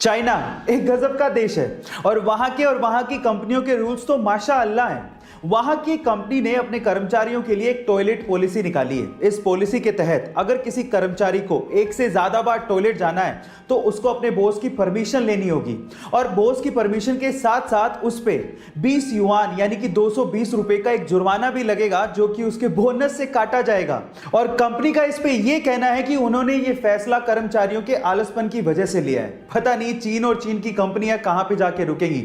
China एक गजब का देश है और वहां की कंपनियों के रूल्स तो माशाअल्लाह हैं। वहां की कंपनी ने अपने कर्मचारियों के लिए एक टॉयलेट पॉलिसी निकाली है। इस पॉलिसी के तहत अगर किसी कर्मचारी को एक से ज्यादा बार टॉयलेट जाना है तो उसको अपने बॉस की परमिशन लेनी होगी और बॉस की परमिशन के साथ साथ उस पे 20 युआन यानी कि 220 रुपए का एक जुर्माना भी लगेगा जो कि उसके बोनस से काटा जाएगा। और कंपनी का इस पे यह कहना है कि उन्होंने ये फैसला कर्मचारियों के आलसपन की वजह से लिया है। पता नहीं चीन और चीन की कंपनियां कहां पे जाके रुकेंगी।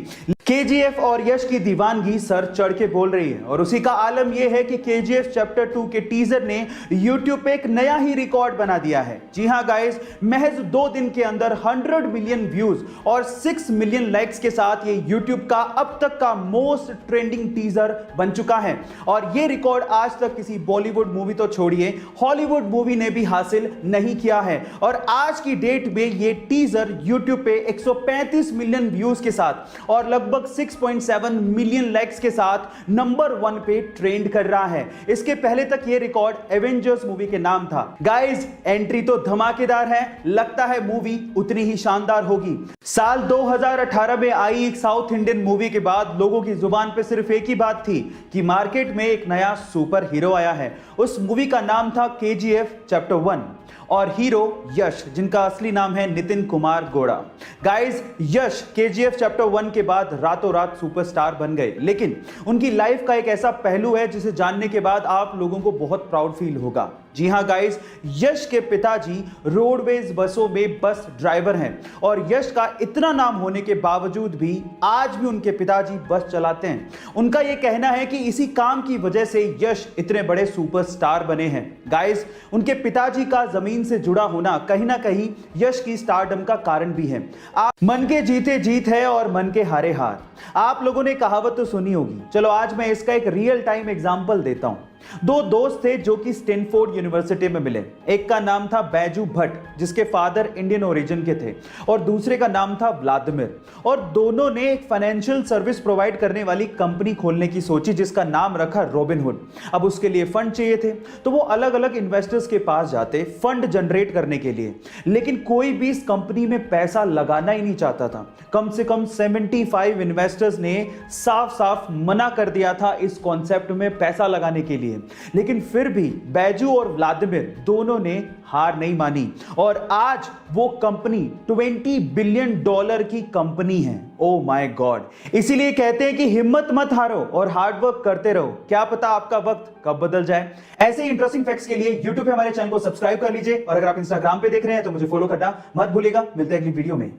केजीएफ और यश की दीवानगी सर चढ़ के बोल रही है और उसी का आलम यह है कि केजीएफ चैप्टर 2 के टीजर ने यूट्यूब पे एक नया ही रिकॉर्ड बना दिया है। जी हां गाइस, महज 2 दिन के अंदर 100 मिलियन व्यूज और 6 मिलियन लाइक्स के साथ ये यूट्यूब का अब तक का मोस्ट ट्रेंडिंग टीजर बन चुका है। और ये रिकॉर्ड आज तक किसी बॉलीवुड मूवी तो छोड़िए, हॉलीवुड मूवी ने भी हासिल नहीं किया है। और आज की डेट में ये टीजर यूट्यूब पे 135 मिलियन व्यूज के साथ और लगभग 6.7 मिलियन लाइक्स के साथ नंबर 1 पे ट्रेंड कर रहा है। इसके पहले तक ये रिकॉर्ड एवेंजर्स मूवी के नाम था। गाइस, एंट्री तो धमाकेदार है, लगता है मूवी उतनी ही शानदार होगी। साल 2018 में आई एक साउथ इंडियन मूवी के बाद लोगों की जुबान पे सिर्फ एक ही बात थी कि मार्केट में एक नया सुपर हीरो आया है। उस मूवी का नाम था केजीएफ चैप्टर 1 और हीरो यश, जिनका असली नाम है नितिन कुमार गौड़ा। गाइस, यश केजीएफ चैप्टर 1 के बाद रातों रात सुपरस्टार बन गए, लेकिन उनकी लाइफ का एक ऐसा पहलू है जिसे जानने के बाद आप लोगों को बहुत प्राउड फील होगा। जी हां गाइस, यश के पिताजी रोडवेज बसों में बस ड्राइवर हैं और यश का इतना नाम होने के बावजूद भी आज भी उनके पिताजी बस चलाते हैं। उनका यह कहना है कि इसी काम की वजह से यश इतने बड़े सुपरस्टार बने हैं। गाइस, उनके पिताजी का जमीन से जुड़ा होना कहीं ना कहीं यश की स्टारडम का कारण भी है। आप मन के जीते जीत है और मन के हारे हार। आप लोगों ने कहावत तो सुनी होगी, चलो आज मैं इसका एक रियल टाइम एग्जांपल देता हूं। 2 दोस्त थे जो कि स्टैनफोर्ड यूनिवर्सिटी में मिले। एक का नाम था बैजू भट्ट जिसके फादर इंडियन ओरिजिन के थे और दूसरे का नाम था व्लादिमीर। और दोनों ने एक फाइनेंशियल सर्विस प्रोवाइड करने वाली कंपनी खोलने की सोची जिसका नाम रखा रॉबिनहुड। अब उसके लिए फंड चाहिए थे तो वो अलग अलग इन्वेस्टर्स के पास जाते फंड जनरेट करने के लिए, लेकिन कोई भी इस कंपनी में पैसा लगाना ही नहीं चाहता था। कम से कम 75 इन्वेस्टर्स ने साफ साफ मना कर दिया था इस कॉन्सेप्ट में पैसा लगाने के लिए, लेकिन फिर भी बैजू और व्लादिमीर दोनों ने हार नहीं मानी और आज वो कंपनी $20 बिलियन की कंपनी है। ओ माय गॉड, इसीलिए कहते हैं कि हिम्मत मत हारो और हार्ड वर्क करते रहो, क्या पता आपका वक्त कब बदल जाए। ऐसे इंटरेस्टिंग फैक्ट्स के लिए YouTube पे हमारे चैनल को सब्सक्राइब कर लीजिए और अगर आप Instagram पे देख रहे हैं तो मुझे फॉलो करना मत भूलिएगा। मिलते हैं अगली वीडियो में।